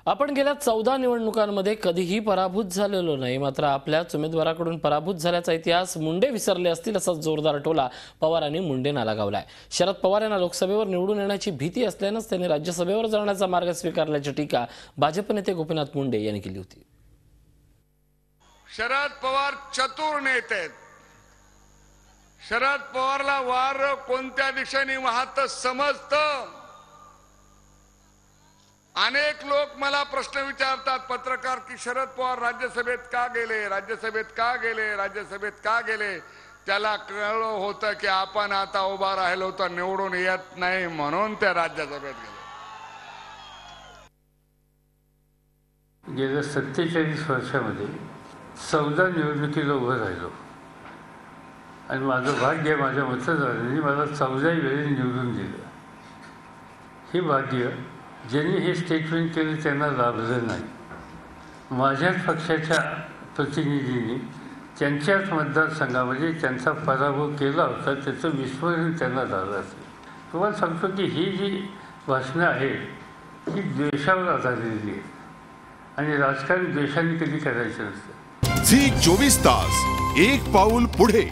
आपण गेल्या 14 निवडणुकांमध्ये कधीही पराभूत झालेलो नाही, मात्र आपल्याच उमेदवाराकडून पराभूत झाल्याचा इतिहास मुंडे विसरले असतील असा जोरदार टोला पवारांनी मुंडेंना लगावलाय। शरद पवार यांना लोकसभेवर निवडून येण्याची भीती असल्यानेच त्यांनी राज्यसभेवर जाण्याचा मार्ग स्वीकारल्याची टीका भाजप नेते गोपीनाथ मुंडे यांनी केली होती। शरद पवार चतुर नेते आहेत। शरद पवारला वार कोणत्या दिशेने वाहत समजतं। अनेक लोक मला प्रश्न विचारतात पत्रकार की शरद पवार राज्यसभेत का गेले, राज्यसभेत का गेले, राज्यसभेत का गेले। त्याला कळलं होतं की आपण आता उभा राहिलो तर निवडून येत नाही म्हणून ते राज्यसभेत गेले। गेल्या 47 वर्षामध्ये 14 निवडणुकीला उभं राहिलो आणि माझं भाग्य माझ्या मतदारांनी मला 14 वेळी निवडून दिलं। हे भाग्य ज्यांनी हे स्टेटमेंट केलं त्यांना लाभलं नाही। माझ्याच पक्षाच्या प्रतिनिधींनी त्यांच्याच मतदारसंघामध्ये त्यांचा पराभव केला होता, त्याचं विस्मरण त्यांना झालं असेल। तुम्हाला सांगतो की ही जी भाषणं आहेत ही द्वेषावर आधारलेली आहेत आणि राजकारण द्वेषाने कधी करायचं नसतं। झी 24 तास एक पाऊल पुढे।